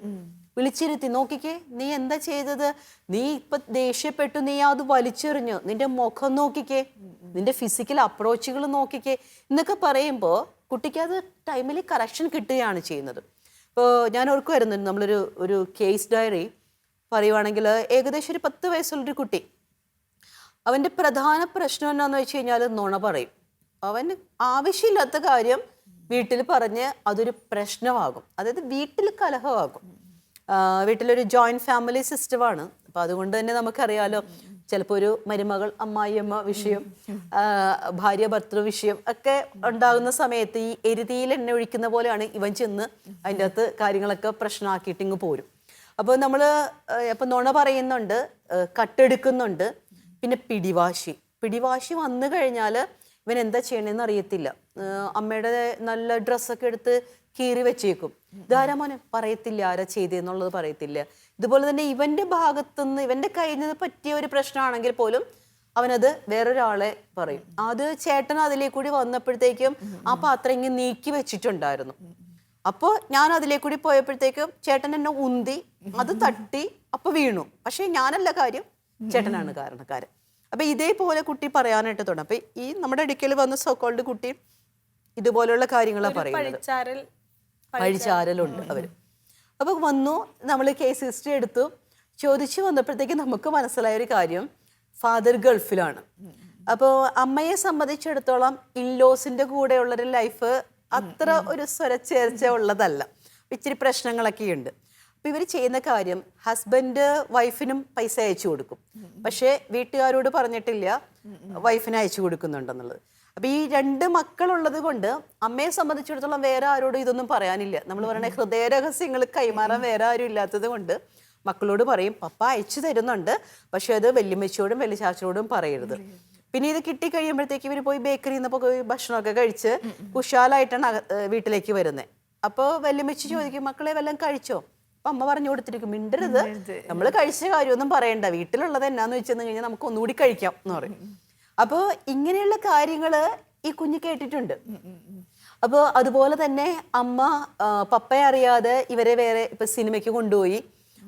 വിളിച്ചിരുത്തി, നോക്കിക്കേ നീ എന്താ ചെയ്തത്, നീ ഇപ്പൊ ദേഷ്യപ്പെട്ടു, നീ അത് വലിച്ചെറിഞ്ഞു, നിന്റെ മുഖം നോക്കിക്കേ, നിന്റെ ഫിസിക്കൽ അപ്രോച്ചുകൾ നോക്കിക്കേ എന്നൊക്കെ പറയുമ്പോൾ കുട്ടിക്ക് അത് ടൈമിൽ കറക്ഷൻ കിട്ടുകയാണ് ചെയ്യുന്നത്. ഇപ്പോൾ ഞാൻ ഓർക്കുമായിരുന്നു, നമ്മളൊരു കേസ് ഡയറി പറയുവാണെങ്കിൽ, ഏകദേശം ഒരു 10 വയസ്സുള്ളൊരു കുട്ടി, അവൻ്റെ പ്രധാന പ്രശ്നം എന്താണെന്ന് വെച്ച് കഴിഞ്ഞാൽ നുണ പറയും. അവന് ആവശ്യമില്ലാത്ത കാര്യം വീട്ടിൽ പറഞ്ഞ് അതൊരു പ്രശ്നമാകും, അതായത് വീട്ടിൽ കലഹമാകും. വീട്ടിലൊരു ജോയിൻറ്റ് ഫാമിലി സിസ്റ്റമാണ്. അപ്പോൾ അതുകൊണ്ട് തന്നെ നമുക്കറിയാലോ, ചിലപ്പോൾ ഒരു മരുമകൾ അമ്മായിയമ്മ വിഷയം, ഭാര്യ ഭർത്തൃ വിഷയം ഒക്കെ ഉണ്ടാകുന്ന സമയത്ത് ഈ എരുതിയിൽ എണ്ണ ഒഴിക്കുന്ന പോലെയാണ് ഇവൻ ചെന്ന് അതിൻ്റെ അകത്ത് കാര്യങ്ങളൊക്കെ പ്രശ്നമാക്കിയിട്ട് ഇങ്ങ് പോരും. അപ്പോൾ നമ്മൾ ഇപ്പം നുണ പറയുന്നുണ്ട്, കട്ടെടുക്കുന്നുണ്ട്, പിന്നെ പിടിവാശി വന്നു കഴിഞ്ഞാൽ ഇവൻ എന്താ ചെയ്യണമെന്ന് അറിയത്തില്ല. അമ്മയുടെ നല്ല ഡ്രസ്സൊക്കെ എടുത്ത് കീറി വെച്ചേക്കും. ഇതാരാ മോനെ പറയത്തില്ല, ആരാ ചെയ്തെന്നുള്ളത് പറയത്തില്ല. ഇതുപോലെ തന്നെ ഇവന്റെ ഭാഗത്തുനിന്ന് ഇവന്റെ കയ്യിൽ നിന്ന് പറ്റിയ ഒരു പ്രശ്നമാണെങ്കിൽ പോലും അവനത് വേറൊരാളെ പറയും. അത് ചേട്ടൻ അതിലേക്ക് കൂടി വന്നപ്പോഴത്തേക്കും ആ പാത്രം ഇങ്ങനെ നീക്കി വെച്ചിട്ടുണ്ടായിരുന്നു. അപ്പോൾ ഞാൻ അതിലേക്ക് കൂടി പോയപ്പോഴത്തേക്കും ചേട്ടൻ എന്നെ ഉന്തി, അത് തട്ടി, അപ്പൊ വീണു. പക്ഷെ ഞാനല്ല കാര്യം, ചേട്ടനാണ് കാരണക്കാരൻ. അപ്പൊ ഇതേപോലെ കുട്ടി പറയാനായിട്ട് തുടങ്ങും. അപ്പൊ ഈ നമ്മുടെ അടുക്കൽ വന്ന സോക്കോൾഡ് കുട്ടി ഇതുപോലെയുള്ള കാര്യങ്ങളാണ് പറയുന്നത്. പഴിചാരലുണ്ട് അവര്. അപ്പൊ വന്നു, നമ്മൾ കേസ് ഹിസ്റ്ററി എടുത്തു, ചോദിച്ചു വന്നപ്പോഴത്തേക്ക് നമുക്ക് മനസ്സിലായ ഒരു കാര്യം, ഫാദർ ഗൾഫിലാണ്. അപ്പോൾ അമ്മയെ സംബന്ധിച്ചിടത്തോളം ഇൻലോസിന്റെ കൂടെയുള്ളൊരു ലൈഫ് അത്ര ഒരു സ്വരച്ചേർച്ച ഉള്ളതല്ല, ഇച്ചിരി പ്രശ്നങ്ങളൊക്കെ ഉണ്ട്. അപ്പം ഇവർ ചെയ്യുന്ന കാര്യം, ഹസ്ബൻഡ് വൈഫിനും പൈസ അയച്ചു കൊടുക്കും, പക്ഷേ വീട്ടുകാരോട് പറഞ്ഞിട്ടില്ല വൈഫിന് അയച്ചു കൊടുക്കുന്നുണ്ടെന്നുള്ളത്. അപ്പം ഈ 2 മക്കളുള്ളത് കൊണ്ട് അമ്മയെ സംബന്ധിച്ചിടത്തോളം വേറെ ആരോടും ഇതൊന്നും പറയാനില്ല. നമ്മൾ പറയണ ഹൃദയരഹസ്യങ്ങൾ കൈമാറാൻ വേറെ ആരും ഇല്ലാത്തത് കൊണ്ട് മക്കളോട് പറയും, പപ്പ അയച്ചു തരുന്നുണ്ട്, പക്ഷെ അത് വല്യമ്മച്ചോടും വല്യചാച്ചനോടും പറയരുത്. പിന്നെ ഇത് കിട്ടിക്കഴിയുമ്പോഴത്തേക്ക് ഇവർ പോയി ബേക്കറിയിൽ നിന്ന് പോയി ഭക്ഷണമൊക്കെ കഴിച്ച് കുശാലായിട്ടാണ് വീട്ടിലേക്ക് വരുന്നത്. അപ്പോൾ വല്യമ്മച്ചി ചോദിക്കും, മക്കളെ വല്ലതും കഴിച്ചോ? അപ്പൊ അമ്മ പറഞ്ഞു കൊടുത്തിരിക്കും, മിണ്ടരുത്, നമ്മൾ കഴിച്ച കാര്യമൊന്നും പറയണ്ട, വീട്ടിലുള്ളത് എന്നാന്ന് വെച്ചെന്ന് കഴിഞ്ഞാൽ നമുക്ക് ഒന്നുകൂടി കഴിക്കാം എന്ന് പറയും. അപ്പോൾ ഇങ്ങനെയുള്ള കാര്യങ്ങള് ഈ കുഞ്ഞ് കേട്ടിട്ടുണ്ട്. അപ്പോൾ അതുപോലെ തന്നെ അമ്മ പപ്പയെ അറിയാതെ ഇവരെ വേറെ ഇപ്പൊ സിനിമയ്ക്ക് കൊണ്ടുപോയി.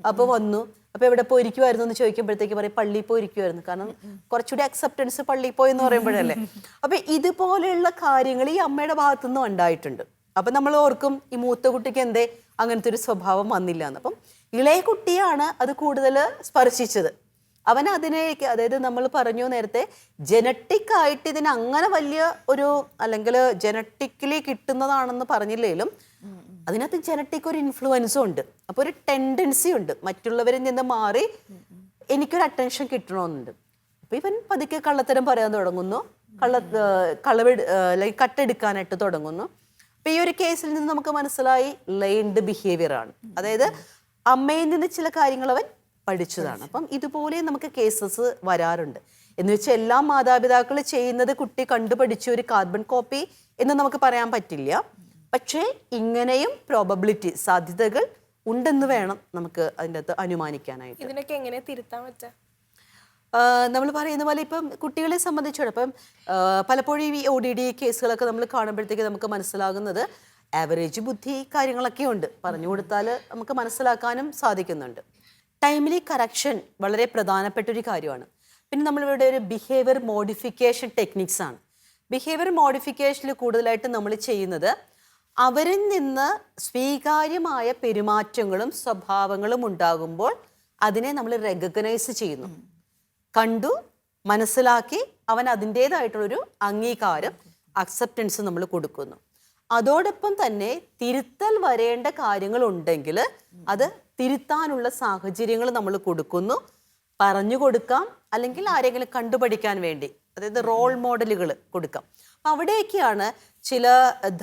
അപ്പോൾ വന്നു, അപ്പൊ എവിടെ പോയിരിക്കുമായിരുന്നു എന്ന് ചോദിക്കുമ്പോഴത്തേക്ക് പറയും, പള്ളിയിൽ പോയിരിക്കുമായിരുന്നു. കാരണം കുറച്ചുകൂടി അക്സെപ്റ്റൻസ് പള്ളിയിൽ പോയി എന്ന് പറയുമ്പോഴല്ലേ. അപ്പൊ ഇതുപോലെയുള്ള കാര്യങ്ങൾ ഈ അമ്മയുടെ ഭാഗത്തുനിന്നും ഉണ്ടായിട്ടുണ്ട്. അപ്പൊ നമ്മൾ ഓർക്കും, ഈ മൂത്ത കുട്ടിക്ക് എന്തേ അങ്ങനത്തെ ഒരു സ്വഭാവം വന്നില്ല എന്ന്. അപ്പം ഇളയ കുട്ടിയാണ് അത് കൂടുതൽ സ്പർശിച്ചത്. അവൻ അതിനേക്ക്, അതായത് നമ്മൾ പറഞ്ഞു നേരത്തെ, ജനറ്റിക് ആയിട്ട് ഇതിന് അങ്ങനെ വലിയ ഒരു, അല്ലെങ്കിൽ ജനറ്റിക്കലി കിട്ടുന്നതാണെന്ന് പറഞ്ഞില്ലേലും അതിനകത്ത് ജനറ്റിക് ഒരു ഇൻഫ്ലുവൻസും ഉണ്ട്. അപ്പോൾ ഒരു ടെൻഡൻസി ഉണ്ട് മറ്റുള്ളവരിൽ നിന്ന് മാറി എനിക്കൊരു അറ്റൻഷൻ കിട്ടണമെന്നുണ്ട്. അപ്പോൾ ഇവൻ പതുക്കെ കള്ളത്തരം പറയാൻ തുടങ്ങുന്നു, കട്ടെടുക്കാനായിട്ട് തുടങ്ങുന്നു. അപ്പൊ ഈ ഒരു കേസിൽ നിന്ന് നമുക്ക് മനസ്സിലായി ലേൺഡ് ബിഹേവിയർ ആണ്, അതായത് അമ്മയിൽ നിന്ന് ചില കാര്യങ്ങൾ അവൻ പഠിച്ചതാണ്. അപ്പം ഇതുപോലെ നമുക്ക് കേസസ് വരാറുണ്ട്. എന്ന് വെച്ചാൽ എല്ലാ മാതാപിതാക്കൾ ചെയ്യുന്നത് കുട്ടി കണ്ടുപഠിച്ച ഒരു കാർബൺ കോപ്പി എന്ന് നമുക്ക് പറയാൻ പറ്റില്ല. പക്ഷേ ഇങ്ങനെയും പ്രോബബിലിറ്റി, സാധ്യതകൾ ഉണ്ടെന്ന് വേണം നമുക്ക് അതിൻ്റെ അകത്ത് അനുമാനിക്കാനായിട്ട്. ഇതിനൊക്കെ എങ്ങനെ തിരുത്താൻ പറ്റുക? നമ്മൾ പറയുന്ന പോലെ ഇപ്പം കുട്ടികളെ സംബന്ധിച്ചിടപ്പം പലപ്പോഴും ഈ ODD കേസുകളൊക്കെ നമ്മൾ കാണുമ്പോഴത്തേക്ക് നമുക്ക് മനസ്സിലാകുന്നത് ആവറേജ് ബുദ്ധി കാര്യങ്ങളൊക്കെ ഉണ്ട്, പറഞ്ഞു കൊടുത്താൽ നമുക്ക് മനസ്സിലാക്കാനും സാധിക്കുന്നുണ്ട്. ടൈംലി കറക്ഷൻ വളരെ പ്രധാനപ്പെട്ട ഒരു കാര്യമാണ്. പിന്നെ നമ്മളിവിടെ ഒരു ബിഹേവിയർ മോഡിഫിക്കേഷൻ ടെക്നിക്സ് ആണ്. ബിഹേവിയർ മോഡിഫിക്കേഷനിൽ കൂടുതലായിട്ട് നമ്മൾ ചെയ്യുന്നത് അവരിൽ നിന്ന് സ്വീകാര്യമായ പെരുമാറ്റങ്ങളും സ്വഭാവങ്ങളും ഉണ്ടാകുമ്പോൾ അതിനെ നമ്മൾ റെക്കഗ്നൈസ് ചെയ്യുന്നു, കണ്ടു മനസ്സിലാക്കി അവൻ അതിൻ്റേതായിട്ടുള്ളൊരു അംഗീകാരം, അക്സെപ്റ്റൻസ് നമ്മൾ കൊടുക്കുന്നു. അതോടൊപ്പം തന്നെ തിരുത്തൽ വരേണ്ട കാര്യങ്ങളുണ്ടെങ്കിൽ അത് തിരുത്താനുള്ള സാഹചര്യങ്ങൾ നമ്മൾ കൊടുക്കുന്നു. പറഞ്ഞു കൊടുക്കാം, അല്ലെങ്കിൽ ആരെങ്കിലും കണ്ടുപഠിക്കാൻ വേണ്ടി, അതായത് റോൾ മോഡലുകൾ കൊടുക്കാം. അവിടെയൊക്കെയാണ് ചില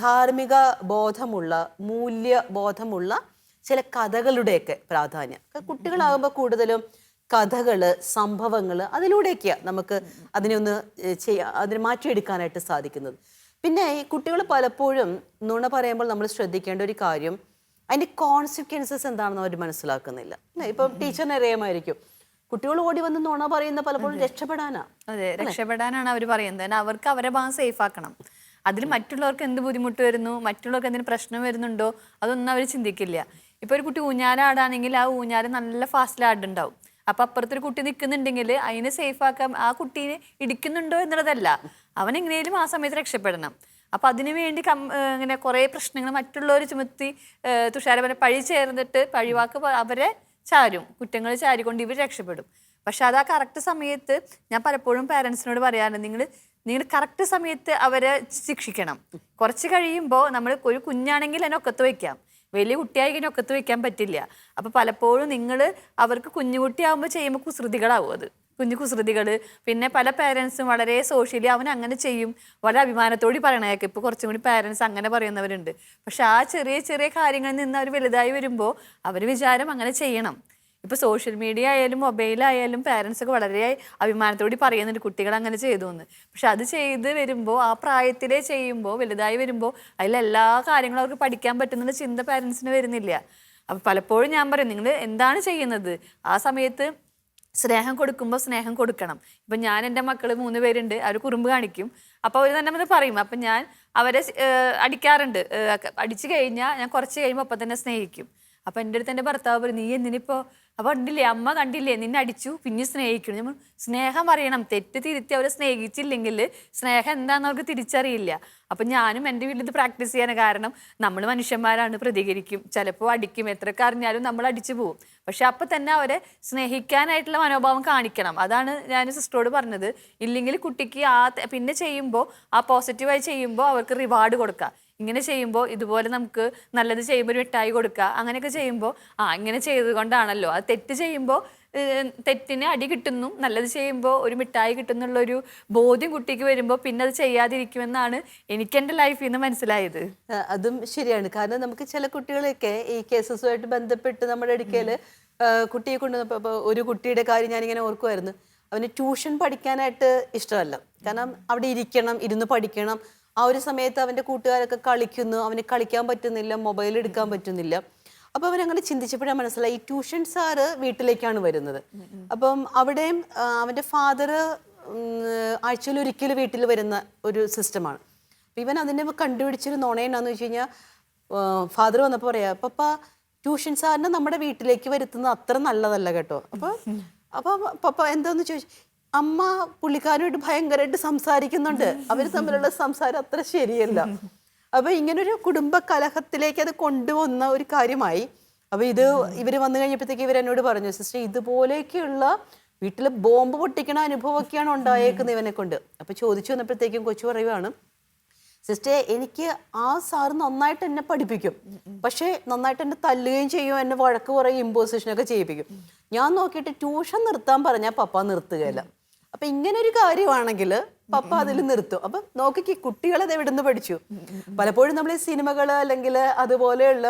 ധാർമ്മിക ബോധമുള്ള, മൂല്യബോധമുള്ള ചില കഥകളുടെയൊക്കെ പ്രാധാന്യം. കുട്ടികളാകുമ്പോൾ കൂടുതലും കഥകൾ, സംഭവങ്ങൾ, അതിലൂടെയൊക്കെയാണ് നമുക്ക് അതിനെ മാറ്റിയെടുക്കാനായിട്ട് സാധിക്കുന്നത്. പിന്നെ ഈ കുട്ടികൾ പലപ്പോഴും നുണ പറയുമ്പോൾ നമ്മൾ ശ്രദ്ധിക്കേണ്ട ഒരു കാര്യം അതിൻ്റെ കോൺസിക്വൻസസ് എന്താണെന്ന് അവർ മനസ്സിലാക്കുന്നില്ല. ഇപ്പം ടീച്ചറിന് അറിയാമായിരിക്കും, കുട്ടികൾ ഓടി വന്ന് നുണ പറയുന്ന പലപ്പോഴും രക്ഷപ്പെടാനാ. അതെ, രക്ഷപ്പെടാനാണ് അവർ പറയുന്നത്. അവർക്ക് അവരെ ഭാഗം സേഫ് ആക്കണം. അതിൽ മറ്റുള്ളവർക്ക് എന്ത് ബുദ്ധിമുട്ട് വരുന്നു, മറ്റുള്ളവർക്ക് എന്തെങ്കിലും പ്രശ്നം വരുന്നുണ്ടോ, അതൊന്നും അവർ ചിന്തിക്കില്ല. ഇപ്പൊ ഒരു കുട്ടി ഊഞ്ഞാല ആടാണെങ്കിൽ ആ ഊഞ്ഞാല് നല്ല ഫാസ്റ്റിൽ ആടുണ്ടാവും. അപ്പൊ അപ്പുറത്തൊരു കുട്ടി നിൽക്കുന്നുണ്ടെങ്കിൽ അതിനെ സേഫ് ആക്കാൻ ആ കുട്ടീനെ ഇടിക്കുന്നുണ്ടോ എന്നുള്ളതല്ല, അവൻ എങ്ങനെയും ആ സമയത്ത് രക്ഷപ്പെടണം. അപ്പൊ അതിനു വേണ്ടി ഇങ്ങനെ കുറെ പ്രശ്നങ്ങൾ മറ്റുള്ളവർ ചുമത്തി തുഷാരവരെ പഴി ചേർന്നിട്ട് പഴിവാക്ക് അവരെ ചാരും, കുറ്റങ്ങൾ ചാരിക്കൊണ്ട് ഇവർ രക്ഷപ്പെടും. പക്ഷെ അത് ആ കറക്റ്റ് സമയത്ത് ഞാൻ പലപ്പോഴും പാരൻസിനോട് പറയാറുണ്ട്, നിങ്ങൾ കറക്റ്റ് സമയത്ത് അവരെ ശിക്ഷിക്കണം. കുറച്ച് കഴിയുമ്പോൾ നമ്മൾ ഒരു കുഞ്ഞാണെങ്കിൽ അതിനെ ഒക്കത്ത് വയ്ക്കാം, വലിയ കുട്ടിയായി കഴിഞ്ഞാൽ ഒക്കത്ത് വെക്കാൻ പറ്റില്ല. അപ്പൊ പലപ്പോഴും നിങ്ങൾ അവർക്ക് കുഞ്ഞുകുട്ടിയാകുമ്പോൾ ചെയ്യുമ്പോൾ കുസൃതികളാവും, അത് കുഞ്ഞു കുസൃതികൾ. പിന്നെ പല പേരൻസും വളരെ സോഷ്യലി അവൻ അങ്ങനെ ചെയ്യും, വളരെ അഭിമാനത്തോടെ പറയണേക്കെ. ഇപ്പോൾ കുറച്ചും കൂടി പേരൻസ് അങ്ങനെ പറയുന്നവരുണ്ട്. പക്ഷെ ആ ചെറിയ ചെറിയ കാര്യങ്ങളിൽ നിന്ന് അവർ വലുതായി വരുമ്പോൾ അവർ വിചാരം അങ്ങനെ ചെയ്യണം. ഇപ്പൊ സോഷ്യൽ മീഡിയ ആയാലും മൊബൈലായാലും പാരൻസ് ഒക്കെ വളരെ അഭിമാനത്തോടെ പറയുന്നുണ്ട് കുട്ടികൾ അങ്ങനെ ചെയ്തു എന്ന്. പക്ഷെ അത് ചെയ്ത് വരുമ്പോൾ ആ പ്രായത്തിലേ ചെയ്യുമ്പോൾ വലുതായി വരുമ്പോൾ അതിലെല്ലാ കാര്യങ്ങളും അവർക്ക് പഠിക്കാൻ പറ്റുന്ന ചിന്ത പാരൻസിന് വരുന്നില്ല. അപ്പൊ പലപ്പോഴും ഞാൻ പറയും, നിങ്ങൾ എന്താണ് ചെയ്യുന്നത്, ആ സമയത്ത് സ്നേഹം കൊടുക്കുമ്പോൾ സ്നേഹം കൊടുക്കണം. ഇപ്പൊ ഞാൻ എൻ്റെ മക്കൾ 3 പേരുണ്ട്, അവർ കുറുമ്പ് കാണിക്കും. അപ്പൊ അവർ തന്നെ പറയും. അപ്പൊ ഞാൻ അവരെ അടിക്കാറുണ്ട്. അടിച്ചു കഴിഞ്ഞാൽ ഞാൻ കുറച്ച് കഴിയുമ്പോൾ അപ്പം തന്നെ സ്നേഹിക്കും. അപ്പൊ എൻ്റെ അടുത്ത് എൻ്റെ ഭർത്താവ് പറയും, നീ എന്തിനിപ്പോ, അപ്പൊ കണ്ടില്ലേ അമ്മ കണ്ടില്ലേ നിന്നെ അടിച്ചു പിന്നെ സ്നേഹിക്കണം. നമ്മൾ സ്നേഹം അറിയണം. തെറ്റ് തിരുത്തി അവരെ സ്നേഹിച്ചില്ലെങ്കിൽ സ്നേഹം എന്താണെന്ന് അവർക്ക് തിരിച്ചറിയില്ല. അപ്പൊ ഞാനും എൻ്റെ വീട്ടിൽ ഇത് പ്രാക്ടീസ് ചെയ്യാൻ കാരണം നമ്മൾ മനുഷ്യന്മാരാണ്, പ്രതികരിക്കും, ചിലപ്പോൾ അടിക്കും, എത്രയൊക്കെ അറിഞ്ഞാലും നമ്മൾ അടിച്ചു പോകും. പക്ഷെ അപ്പൊ തന്നെ അവരെ സ്നേഹിക്കാനായിട്ടുള്ള മനോഭാവം കാണിക്കണം. അതാണ് ഞാൻ സിസ്റ്ററോട് പറഞ്ഞത്. ഇല്ലെങ്കിൽ കുട്ടിക്ക് പിന്നെ ചെയ്യുമ്പോൾ ആ പോസിറ്റീവായി ചെയ്യുമ്പോൾ അവർക്ക് റിവാർഡ് കൊടുക്കുക. ഇങ്ങനെ ചെയ്യുമ്പോൾ ഇതുപോലെ നമുക്ക് നല്ലത് ചെയ്യുമ്പോൾ ഒരു മിഠായി കൊടുക്കുക, അങ്ങനെയൊക്കെ ചെയ്യുമ്പോൾ ഇങ്ങനെ ചെയ്തത് കൊണ്ടാണല്ലോ. അത് തെറ്റ് ചെയ്യുമ്പോൾ തെറ്റിന് അടി കിട്ടുന്നു, നല്ലത് ചെയ്യുമ്പോൾ ഒരു മിഠായി കിട്ടുന്നുള്ളൊരു ബോധ്യം കുട്ടിക്ക് വരുമ്പോൾ പിന്നെ അത് ചെയ്യാതിരിക്കുമെന്നാണ് എനിക്ക് എൻ്റെ ലൈഫിൽ നിന്ന് മനസ്സിലായത്. അതും ശരിയാണ്. കാരണം നമുക്ക് ചില കുട്ടികളെയൊക്കെ ഈ കേസസുമായിട്ട് ബന്ധപ്പെട്ട് നമ്മുടെ അടുക്കൽ കുട്ടിയെ കൊണ്ടുവന്നപ്പോൾ ഒരു കുട്ടിയുടെ കാര്യം ഞാനിങ്ങനെ ഓർക്കുമായിരുന്നു. അവന് ട്യൂഷൻ പഠിക്കാനായിട്ട് ഇഷ്ടമല്ല. കാരണം അവിടെ ഇരിക്കണം, ഇരുന്ന് പഠിക്കണം. ആ ഒരു സമയത്ത് അവൻ്റെ കൂട്ടുകാരൊക്കെ കളിക്കുന്നു, അവന് കളിക്കാൻ പറ്റുന്നില്ല, മൊബൈൽ എടുക്കാൻ പറ്റുന്നില്ല. അപ്പോൾ അവനങ്ങനെ ചിന്തിച്ചപ്പോഴാണ് മനസ്സിലായി, ഈ ട്യൂഷൻ സാറ് വീട്ടിലേക്കാണ് വരുന്നത്. അപ്പം അവിടെയും അവൻ്റെ ഫാദർ ആഴ്ചയിൽ ഒരിക്കൽ വീട്ടിൽ വരുന്ന ഒരു സിസ്റ്റമാണ്. അപ്പം ഇവൻ അതിനെ കണ്ടുപിടിച്ചൊരു നുണയെന്നാന്ന് വെച്ച് കഴിഞ്ഞാൽ, ഫാദർ വന്നപ്പോൾ പറയാ, പപ്പ ട്യൂഷൻ സാറിനെ നമ്മുടെ വീട്ടിലേക്ക് വരുത്തുന്നത് അത്ര നല്ലതല്ല കേട്ടോ. അപ്പോൾ പപ്പ എന്താന്ന് ചോദിച്ചു, അമ്മ പുള്ളിക്കാരുമായിട്ട് ഭയങ്കരമായിട്ട് സംസാരിക്കുന്നുണ്ട്, അവർ തമ്മിലുള്ള സംസാരം അത്ര ശരിയല്ല. അപ്പൊ ഇങ്ങനൊരു കുടുംബ കലഹത്തിലേക്ക് അത് കൊണ്ടുവന്ന ഒരു കാര്യമായി. അപ്പൊ ഇവർ വന്നു കഴിഞ്ഞപ്പോഴത്തേക്ക് ഇവരെന്നോട് പറഞ്ഞു, സിസ്റ്റർ ഇതുപോലെയൊക്കെയുള്ള വീട്ടിൽ ബോംബ് പൊട്ടിക്കണ അനുഭവമൊക്കെയാണ് ഉണ്ടായേക്കുന്നത് ഇവനെ കൊണ്ട്. അപ്പൊ ചോദിച്ചു വന്നപ്പോഴത്തേക്കും കൊച്ചു പറയുവാണ്, സിസ്റ്റർ എനിക്ക് ആ സാറ് നന്നായിട്ട് എന്നെ പഠിപ്പിക്കും, പക്ഷേ നന്നായിട്ട് എന്നെ തല്ലുകയും ചെയ്യും, എന്നെ വഴക്ക് പറയും, ഇമ്പോസിഷനൊക്കെ ചെയ്യിപ്പിക്കും. ഞാൻ നോക്കിയിട്ട് ട്യൂഷൻ നിർത്താൻ പറഞ്ഞാൽ പപ്പ നിർത്തുകയില്ല. അപ്പൊ ഇങ്ങനെ ഒരു കാര്യമാണെങ്കിൽ പപ്പ അതിൽ നിർത്തും. അപ്പൊ നോക്കി കുട്ടികളത് എവിടെ നിന്ന് പഠിച്ചു. പലപ്പോഴും നമ്മൾ ഈ സിനിമകള് അല്ലെങ്കിൽ അതുപോലെയുള്ള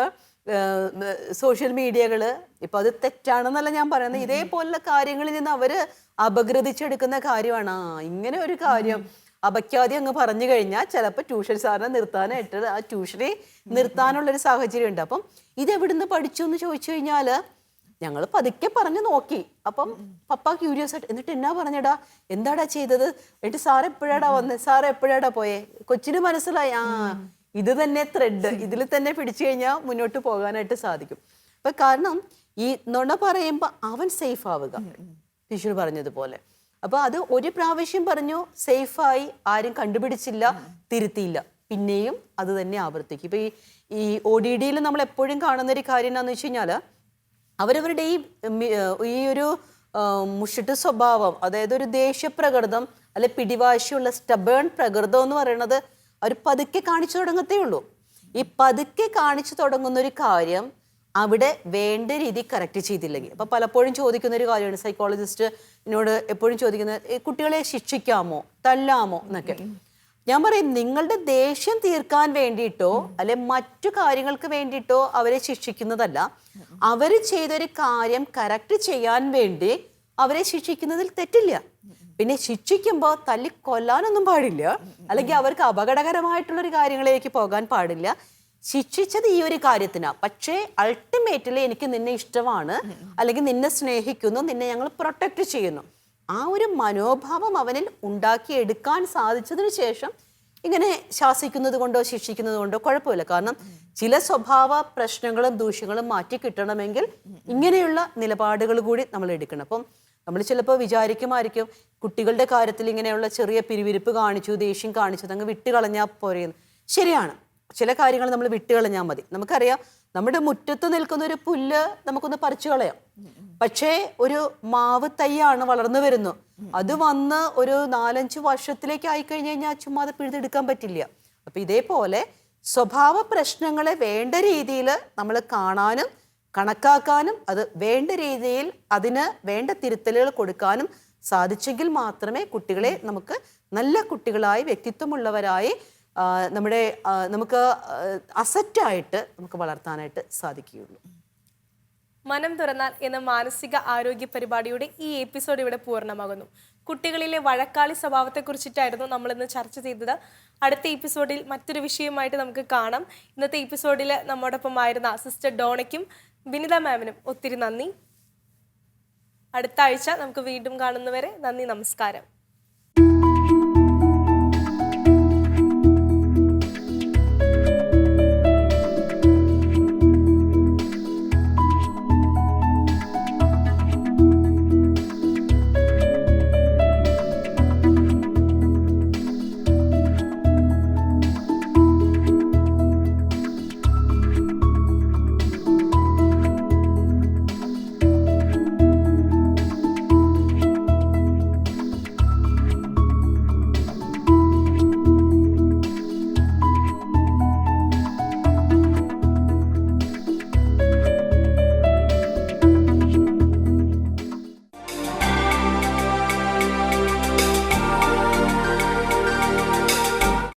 സോഷ്യൽ മീഡിയകള്, ഇപ്പൊ അത് തെറ്റാണെന്നല്ല ഞാൻ പറയുന്നത്, ഇതേപോലുള്ള കാര്യങ്ങളിൽ നിന്ന് അവര് അപഗ്രഥിച്ചെടുക്കുന്ന കാര്യമാണ്. ഇങ്ങനെ ഒരു കാര്യം അപഖ്യാതി അങ്ങ് പറഞ്ഞു കഴിഞ്ഞാൽ ചിലപ്പോൾ ട്യൂഷൻ സാറിനെ നിർത്താനായിട്ട് ആ ട്യൂഷനെ നിർത്താനുള്ളൊരു സാഹചര്യം ഉണ്ട്. അപ്പം ഇതെവിടുന്ന് പഠിച്ചു എന്ന് ചോദിച്ചു കഴിഞ്ഞാല് ഞങ്ങൾ പതുക്കെ പറഞ്ഞു നോക്കി. അപ്പം പപ്പ ക്യൂരിയസ് ആയിട്ട്, എന്നിട്ട് എന്നാ പറഞ്ഞടാ, എന്താടാ ചെയ്തത്, എന്നിട്ട് സാർ എപ്പോഴാടാ വന്നത്, സാർ എപ്പോഴാടാ പോയേ. കൊച്ചിന് മനസ്സിലായി, ഇത് തന്നെ ത്രെഡ്, ഇതിൽ തന്നെ പിടിച്ചു കഴിഞ്ഞാൽ മുന്നോട്ട് പോകാനായിട്ട് സാധിക്കും. അപ്പൊ കാരണം ഈ നുണ പറയുമ്പോൾ അവൻ സേഫ് ആവുക, ടീച്ചർ പറഞ്ഞതുപോലെ. അപ്പൊ അത് ഒരു പ്രാവശ്യം പറഞ്ഞു, സേഫായി, ആരും കണ്ടുപിടിച്ചില്ല, തിരുത്തിയില്ല, പിന്നെയും അത് തന്നെ ആവർത്തിക്കും. ഇപ്പൊ ഈ ODDയിൽ നമ്മൾ എപ്പോഴും കാണുന്ന ഒരു കാര്യം എന്താണെന്ന് വെച്ച് കഴിഞ്ഞാൽ, അവരവരുടെ ഈ ഒരു മുഷിട്ട് സ്വഭാവം, അതായത് ഒരു ദേഷ്യപ്രകൃതം അല്ലെ പിടിവാശിയുള്ള സ്റ്റബേൺ പ്രകൃതം എന്ന് പറയുന്നത് അവർ പതുക്കെ കാണിച്ചു തുടങ്ങത്തേ ഉള്ളൂ. ഈ പതുക്കെ കാണിച്ചു തുടങ്ങുന്ന ഒരു കാര്യം അവിടെ വേണ്ട രീതി കറക്റ്റ് ചെയ്തില്ലെങ്കിൽ, അപ്പൊ പലപ്പോഴും ചോദിക്കുന്ന ഒരു കാര്യമാണ്, സൈക്കോളജിസ്റ്റിനോട് എപ്പോഴും ചോദിക്കുന്നത്, കുട്ടികളെ ശിക്ഷിക്കാമോ, തല്ലാമോ എന്നൊക്കെ. ഞാൻ പറയും, നിങ്ങളുടെ ദേഷ്യം തീർക്കാൻ വേണ്ടിയിട്ടോ അല്ലെ മറ്റു കാര്യങ്ങൾക്ക് വേണ്ടിയിട്ടോ അവരെ ശിക്ഷിക്കുന്നതല്ല, അവർ ചെയ്തൊരു കാര്യം കറക്റ്റ് ചെയ്യാൻ വേണ്ടി അവരെ ശിക്ഷിക്കുന്നതിൽ തെറ്റില്ല. പിന്നെ ശിക്ഷിക്കുമ്പോൾ തല്ലി കൊല്ലാനൊന്നും പാടില്ല, അല്ലെങ്കിൽ അവർക്ക് അപകടകരമായിട്ടുള്ളൊരു കാര്യങ്ങളിലേക്ക് പോകാൻ പാടില്ല. ശിക്ഷിച്ചത് ഈ ഒരു കാര്യത്തിനാ, പക്ഷേ അൾട്ടിമേറ്റ്ലി എനിക്ക് നിന്നെ ഇഷ്ടമാണ്, അല്ലെങ്കിൽ നിന്നെ സ്നേഹിക്കുന്നു, നിന്നെ ഞങ്ങൾ പ്രൊട്ടക്റ്റ് ചെയ്യുന്നു, ആ ഒരു മനോഭാവം അവനിൽ ഉണ്ടാക്കിയെടുക്കാൻ സാധിച്ചതിന് ശേഷം ഇങ്ങനെ ശാസിക്കുന്നത് കൊണ്ടോ ശിക്ഷിക്കുന്നത് കൊണ്ടോ കുഴപ്പമില്ല. കാരണം ചില സ്വഭാവ പ്രശ്നങ്ങളും ദൂഷ്യങ്ങളും മാറ്റി കിട്ടണമെങ്കിൽ ഇങ്ങനെയുള്ള നിലപാടുകൾ കൂടി നമ്മൾ എടുക്കണം. അപ്പം നമ്മൾ ചിലപ്പോൾ വിചാരിക്കുമായിരിക്കും കുട്ടികളുടെ കാര്യത്തിൽ ഇങ്ങനെയുള്ള ചെറിയ പിരിവിരിപ്പ് കാണിച്ചു, ദേഷ്യം കാണിച്ചു അങ്ങ് വിട്ടുകളഞ്ഞാൽ പോരെയെന്ന്. ശരിയാണ്, ചില കാര്യങ്ങൾ നമ്മൾ വിട്ടുകളഞ്ഞാൽ മതി. നമുക്കറിയാം, നമ്മുടെ മുറ്റത്ത് നിൽക്കുന്ന ഒരു പുല്ല് നമുക്കൊന്ന് പറിച്ചു കളയാം, പക്ഷേ ഒരു മാവ് തൈയാണ് വളർന്നു വരുന്നു, അത് വന്ന് ഒരു 4-5 വർഷത്തിലേക്ക് ആയിക്കഴിഞ്ഞ് കഴിഞ്ഞാൽ ചുമ്മാ അത് പിഴുതെടുക്കാൻ പറ്റില്ല. അപ്പൊ ഇതേപോലെ സ്വഭാവ പ്രശ്നങ്ങളെ വേണ്ട രീതിയിൽ നമ്മൾ കാണാനും കണക്കാക്കാനും അത് വേണ്ട രീതിയിൽ അതിന് വേണ്ട തിരുത്തലുകൾ കൊടുക്കാനും സാധിച്ചെങ്കിൽ മാത്രമേ കുട്ടികളെ നമുക്ക് നല്ല കുട്ടികളായി വ്യക്തിത്വമുള്ളവരായി നമുക്ക് അസറ്റായിട്ട് നമുക്ക് വളർത്താനായിട്ട് സാധിക്കുകയുള്ളൂ. മനം തുറന്നാൽ എന്ന മാനസിക ആരോഗ്യ പരിപാടിയുടെ ഈ എപ്പിസോഡ് ഇവിടെ പൂർണ്ണമാകുന്നു. കുട്ടികളിലെ വഴക്കാളി സ്വഭാവത്തെക്കുറിച്ചിട്ടായിരുന്നു നമ്മളിന്ന് ചർച്ച ചെയ്തത്. അടുത്ത എപ്പിസോഡിൽ മറ്റൊരു വിഷയവുമായിട്ട് നമുക്ക് കാണാം. ഇന്നത്തെ എപ്പിസോഡിൽ നമ്മോടൊപ്പം ആയിരുന്ന സിസ്റ്റർ ഡോണയ്ക്കും വിനിത മാമിനും ഒത്തിരി നന്ദി. അടുത്ത ആഴ്ച നമുക്ക് വീണ്ടും കാണുന്നവരെ നന്ദി, നമസ്കാരം.